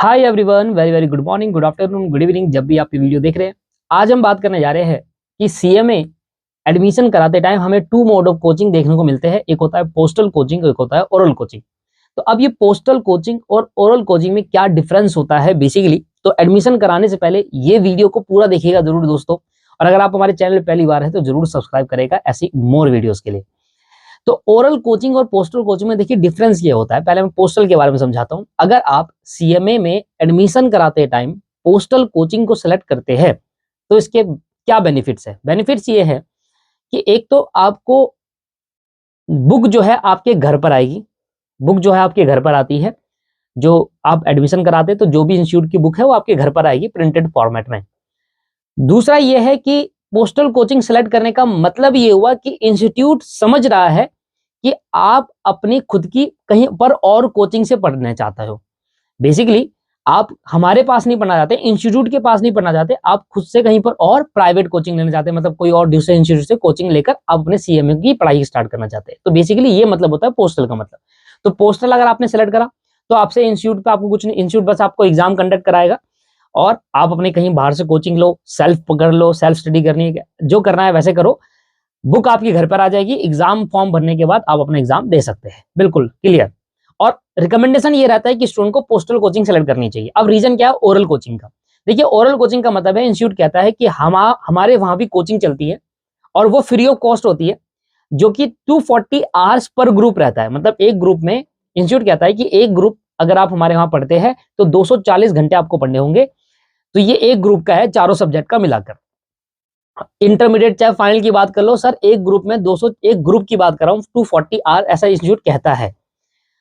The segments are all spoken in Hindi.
Hi everyone, very very good morning, good afternoon, good evening, जब भी आप ये वीडियो देख रहे हैं। आज हम बात करने जा रहे हैं कि सीएमए एडमिशन कराते टाइम हमें टू मोड ऑफ कोचिंग देखने को मिलते हैं। एक होता है पोस्टल कोचिंग, एक होता है ओरल कोचिंग। तो अब ये पोस्टल कोचिंग और ओरल कोचिंग में क्या डिफरेंस होता है बेसिकली, तो एडमिशन कराने से पहले ये वीडियो को पूरा देखिएगा जरूर दोस्तों। और अगर आप हमारे चैनल पर पहली बार है तो जरूर सब्सक्राइब करेगा ऐसी मोर वीडियोस के लिए। तो ओरल कोचिंग और पोस्टल कोचिंग में देखिए डिफरेंस ये होता है। पहले मैं पोस्टल के बारे में समझाता हूं। अगर आप सीएमए में एडमिशन कराते टाइम पोस्टल कोचिंग को सेलेक्ट करते हैं तो इसके क्या बेनिफिट्स है। बेनिफिट्स ये है कि एक तो आपको बुक जो है आपके घर पर आएगी। बुक जो है आपके घर पर आती है। जो आप एडमिशन कराते हैं तो जो भी इंस्टीट्यूट की बुक है वो आपके घर पर आएगी प्रिंटेड फॉर्मेट में। दूसरा ये है कि पोस्टल कोचिंग सेलेक्ट करने का मतलब ये हुआ कि इंस्टीट्यूट समझ रहा है कि आप अपनी खुद की कहीं पर और कोचिंग से पढ़ना चाहते हो। बेसिकली आप हमारे पास नहीं पढ़ना चाहते, इंस्टीट्यूट के पास नहीं पढ़ना चाहते, आप खुद से कहीं पर और प्राइवेट कोचिंग लेना चाहते हैं। मतलब कोई और दूसरे इंस्टीट्यूट से कोचिंग लेकर आप अपने सीएमए की पढ़ाई स्टार्ट करना चाहते हैं। तो बेसिकली ये मतलब होता है पोस्टल का मतलब। तो पोस्टल अगर आपने सेलेक्ट करा तो आपसे इंस्टीट्यूट पे आपको कुछ नहीं, इंस्टीट्यूट बस आपको एग्जाम कंडक्ट कराएगा और आप अपने कहीं बाहर से कोचिंग लो, सेल्फ कर लो, सेल्फ स्टडी करनी है, जो करना है वैसे करो। बुक आपके घर पर आ जाएगी। एग्जाम फॉर्म भरने के बाद आप अपना एग्जाम दे सकते हैं, बिल्कुल क्लियर। और रिकमेंडेशन ये रहता है कि स्टूडेंट को पोस्टल कोचिंग सेलेक्ट करनी चाहिए। अब रीजन क्या है ओरल कोचिंग का। देखिए ओरल कोचिंग का मतलब है इंस्टीट्यूट कहता है कि हमारे वहां भी कोचिंग चलती है और वो फ्री ऑफ कॉस्ट होती है, जो कि 240 आवर्स पर ग्रुप रहता है। मतलब एक ग्रुप में इंस्टीट्यूट कहता है कि एक ग्रुप अगर आप हमारे वहां पढ़ते हैं तो 240 घंटे आपको पढ़ने होंगे। तो ये एक ग्रुप का है, चारों सब्जेक्ट का मिलाकर। इंटरमीडिएट चाहे फाइनल की बात कर लो सर, एक ग्रुप में 200, एक ग्रुप की बात कर रहा हूँ 240 आवर, ऐसा इंस्टीट्यूट कहता है।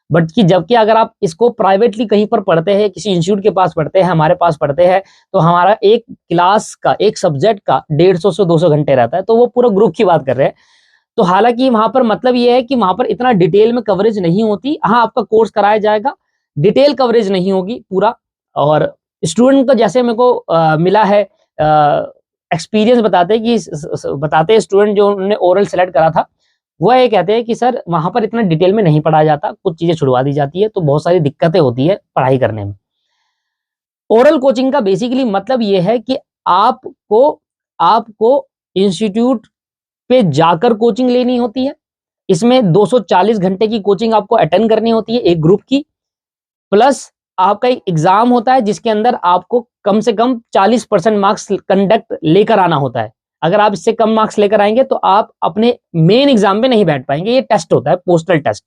बट कि जबकि अगर आप इसको प्राइवेटली कहीं पर पढ़ते हैं, किसी इंस्टीट्यूट के पास पढ़ते हैं, हमारे पास पढ़ते हैं, तो हमारा एक क्लास का, एक सब्जेक्ट का 150 से 200 घंटे रहता है। तो वो पूरा ग्रुप की बात कर रहे हैं। तो हालांकि वहां पर मतलब ये है कि वहां पर इतना डिटेल में कवरेज नहीं होती। हाँ, आपका कोर्स कराया जाएगा, डिटेल कवरेज नहीं होगी पूरा। और स्टूडेंट का जैसे मेरे को मिला है एक्सपीरियंस बताते हैं स्टूडेंट जो उन्होंने ओरल सेलेक्ट करा था, वो ये कहते हैं कि सर वहां पर इतना डिटेल में नहीं पढ़ाया जाता, कुछ चीजें छुड़वा दी जाती है, तो बहुत सारी दिक्कतें होती है पढ़ाई करने में। ओरल कोचिंग का बेसिकली मतलब ये है कि आपको इंस्टीट्यूट पे जाकर कोचिंग लेनी होती है। इसमें 240 घंटे की कोचिंग आपको अटेंड करनी होती है एक ग्रुप की, प्लस आपका एक एग्जाम होता है जिसके अंदर आपको कम से कम 40% मार्क्स कंडक्ट लेकर आना होता है। अगर आप इससे कम मार्क्स लेकर आएंगे तो आप अपने मेन एग्जाम में नहीं बैठ पाएंगे। ये टेस्ट होता है पोस्टल टेस्ट,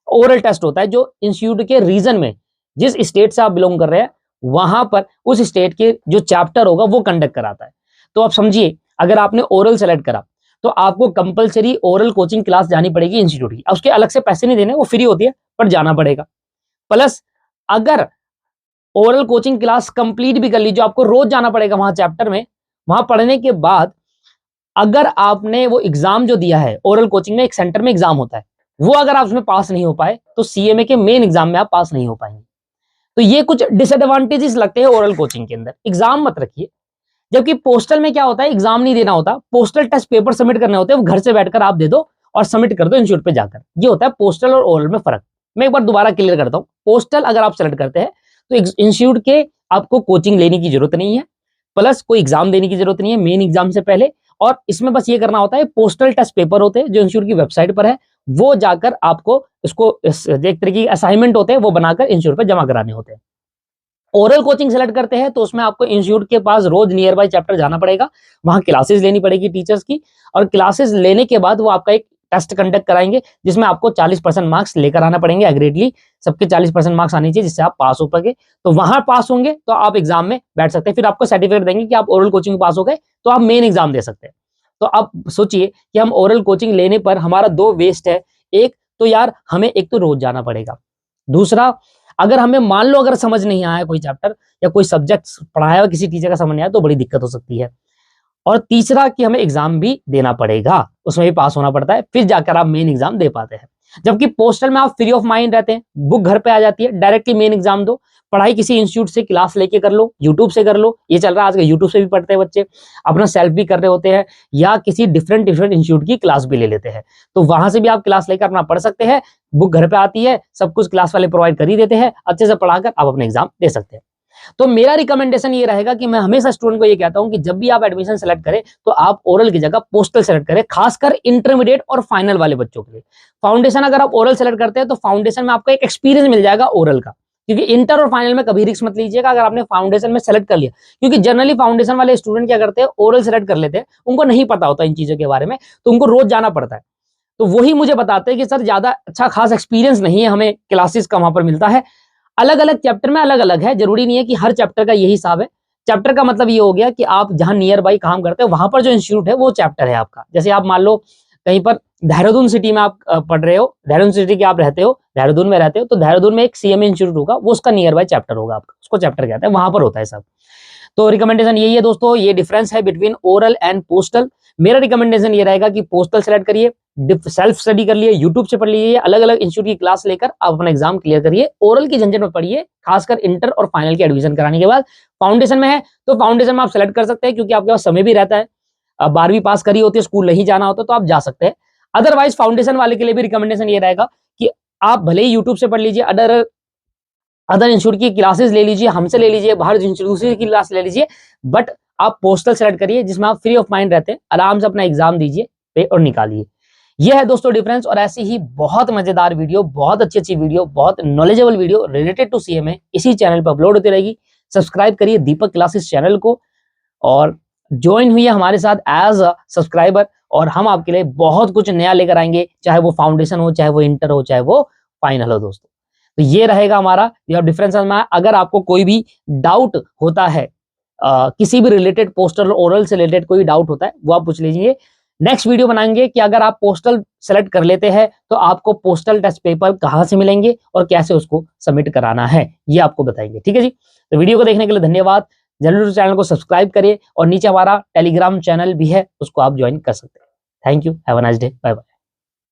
ओरल टेस्ट होता है, जो इंस्टीट्यूट के रीजन में जिस स्टेट से आप बिलोंग कर रहे हैं वहां पर उस स्टेट के जो चैप्टर होगा वो कंडक्ट कराता है। तो आप समझिए, अगर आपने ओरल सेलेक्ट करा तो आपको कंपलसरी ओरल कोचिंग क्लास जानी पड़ेगी इंस्टीट्यूट की। उसके अलग से पैसे नहीं देने, वो फ्री होती है, पर जाना पड़ेगा। प्लस अगर ओरल कोचिंग क्लास कंप्लीट भी कर ली, जो आपको रोज जाना पड़ेगा वहां चैप्टर में, वहां पढ़ने के बाद अगर आपने वो एग्जाम जो दिया है, ओरल कोचिंग में एक सेंटर में एग्जाम होता है, वो अगर आप उसमें पास नहीं हो पाए तो सीएमए के मेन एग्जाम में आप पास नहीं हो पाएंगे। तो ये कुछ डिसएडवांटेजेस लगते हैं ओरल कोचिंग के अंदर। एग्जाम मत रखिए। जबकि पोस्टल में क्या होता है, एग्जाम नहीं देना होता, पोस्टल टेस्ट पेपर सबमिट करने होते हैं, वो घर से बैठकर आप दे दो और सबमिट कर दो इंस्टीट्यूट पे जाकर। ये होता है पोस्टल और ओरल में फर्क। मैं एक बार दोबारा क्लियर करता हूं। पोस्टल अगर आप सेलेक्ट करते हैं तो इंस्टीट्यूट के आपको कोचिंग लेने की जरूरत नहीं है, प्लस कोई एग्जाम देने की जरूरत नहीं है मेन एग्जाम से पहले। और इसमें बस ये करना होता है, पोस्टल टेस्ट पेपर होते हैं जो इंस्टीट्यूट की वेबसाइट पर है, वो जाकर आपको इसको एक तरीके के असाइनमेंट होते हैं, वो बनाकर इंस्टीट्यूट पर जमा कराने होते हैं। ओरल कोचिंग सेलेक्ट करते हैं तो उसमें आपको इंस्टीट्यूट के पास रोज नियर बाय चैप्टर जाना पड़ेगा, वहां क्लासेस लेनी पड़ेगी टीचर्स की, और क्लासेस लेने के बाद वो आपका एक टेस्ट कंडक्ट कराएंगे जिसमें आपको 40% मार्क्स लेकर आना पड़ेंगे। एग्रेडली सबके 40% मार्क्स आने चाहिए जिससे आप पास हो पाएंगे। तो वहां पास होंगे तो आप एग्जाम में बैठ सकते हैं, फिर आपको सर्टिफिकेट देंगे कि आप ओरल कोचिंग पास हो गए, तो आप मेन एग्जाम दे सकते हैं। तो आप सोचिए कि हम ओरल कोचिंग लेने पर हमारा दो वेस्ट है। एक तो यार हमें एक तो रोज जाना पड़ेगा, दूसरा अगर हमें मान लो अगर समझ नहीं आया कोई चैप्टर या कोई सब्जेक्ट पढ़ाया किसी टीचर का समझ नहीं आया तो बड़ी दिक्कत हो सकती है। और तीसरा कि हमें एग्जाम भी देना पड़ेगा, उसमें भी पास होना पड़ता है, फिर जाकर आप मेन एग्जाम दे पाते हैं। जबकि पोस्टल में आप फ्री ऑफ माइंड रहते हैं, बुक घर पे आ जाती है, डायरेक्टली मेन एग्जाम दो, पढ़ाई किसी इंस्टीट्यूट से क्लास लेके कर लो, यूट्यूब से कर लो, ये चल रहा है आजकल, यूट्यूब से भी पढ़ते हैं बच्चे, अपना सेल्फ भी कर रहे होते हैं, या किसी डिफरेंट इंस्टीट्यूट की क्लास भी ले लेते हैं। तो वहां से भी आप क्लास लेकर अपना पढ़ सकते हैं, बुक घर पे आती है, सब कुछ क्लास वाले प्रोवाइड कर ही देते हैं, अच्छे से पढ़ाकर आप अपने एग्जाम दे सकते हैं। तो मेरा रिकमेंडेशन ये रहेगा कि मैं हमेशा स्टूडेंट को ये कहता हूं कि जब भी आप एडमिशन सेलेक्ट करें तो आप ओरल की जगह पोस्टल सेलेक्ट करें, खासकर इंटरमीडिएट और फाइनल वाले बच्चों के लिए। फाउंडेशन अगर आप ओरल सेलेक्ट करते हैं तो फाउंडेशन में आपको एक एक्सपीरियंस मिल जाएगा ओरल का, क्योंकि इंटर और फाइनल में कभी रिस्क मत लीजिएगा अगर आपने फाउंडेशन में सेलेक्ट कर लिया, क्योंकि जनरली फाउंडेशन वाले स्टूडेंट क्या करते हैं, ओरल सेलेक्ट कर लेते हैं, उनको नहीं पता होता इन चीजों के बारे में, तो उनको रोज जाना पड़ता है। तो वही मुझे बताते हैं कि सर ज्यादा अच्छा खास एक्सपीरियंस नहीं है, हमें क्लासेस का वहां पर मिलता है। अलग अलग चैप्टर में अलग अलग है, जरूरी नहीं है कि हर चैप्टर का यही हिसाब है। चैप्टर का मतलब ये हो गया कि आप जहां नियर बाई काम करते हो वहां पर जो इंस्टीट्यूट है वो चैप्टर है आपका। जैसे आप मान लो कहीं पर देहरादून सिटी में आप पढ़ रहे हो, देहरादून सिटी के आप रहते हो, देहरादून में रहते हो, तो देहरादून में एक सीएमए इंस्टीट्यूट होगा, वो उसका नियर बाई चैप्टर होगा आपका, उसको चैप्टर कहते हैं, वहां पर होता है सब। तो रिकमेंडेशन यही है दोस्तों, ये डिफरेंस है बिटवीन ओरल एंड पोस्टल। मेरा रिकमेंडेशन ये रहेगा कि पोस्टल सेलेक्ट करिए, सेल्फ स्टडी कर लिए, यूट्यूब से पढ़ लीजिए, अलग अलग इंस्टीट्यूट की क्लास लेकर आप अपना एग्जाम क्लियर करिए। ओरल की झंझट में पढ़िए, खासकर इंटर और फाइनल की एडमिशन कराने के बाद। फाउंडेशन में है तो फाउंडेशन में आप सेलेक्ट कर सकते हैं, क्योंकि आपके पास समय भी रहता है, 12वीं पास करी होती है, स्कूल नहीं जाना होता तो आप जा सकते हैं। अदरवाइज फाउंडेशन वाले के लिए भी रिकमेंडेशन ये रहेगा कि आप भले ही यूट्यूब से पढ़ लीजिए, अदर इंस्टीट्यूट की क्लासेस ले लीजिए, हमसे ले लीजिए, बाहर दूसरी की क्लास ले लीजिए, बट आप पोस्टल सेलेक्ट करिए जिसमें आप फ्री ऑफ माइंड रहते हैं, आराम से अपना एग्जाम दीजिए, पे और निकालिए। यह है दोस्तों डिफरेंस। और ऐसी ही बहुत मजेदार वीडियो, बहुत अच्छी वीडियो, बहुत knowledgeable video related to CMA इसी चैनल पर अपलोड होती रहेगी। सब्सक्राइब करिए दीपक क्लासेस चैनल को और ज्वाइन हुई हमारे साथ एज अ सब्सक्राइबर, और हम आपके लिए बहुत कुछ नया लेकर आएंगे, चाहे वो फाउंडेशन हो, चाहे वो इंटर हो, चाहे वो फाइनल हो दोस्तों। तो ये रहेगा हमारा यह डिफरेंस। अगर आपको कोई भी डाउट होता है, किसी भी रिलेटेड पोस्टल ओरल से रिलेटेड कोई डाउट होता है, वो आप पूछ लीजिए। नेक्स्ट वीडियो बनाएंगे कि अगर आप पोस्टल सेलेक्ट कर लेते हैं तो आपको पोस्टल टेस्ट पेपर कहां से मिलेंगे और कैसे उसको सबमिट कराना है, ये आपको बताएंगे। ठीक है जी, तो वीडियो को देखने के लिए धन्यवाद। जरूर चैनल को सब्सक्राइब करिए और नीचे हमारा टेलीग्राम चैनल भी है, उसको आप ज्वाइन कर सकते हैं। Thank you, have a nice day, bye bye.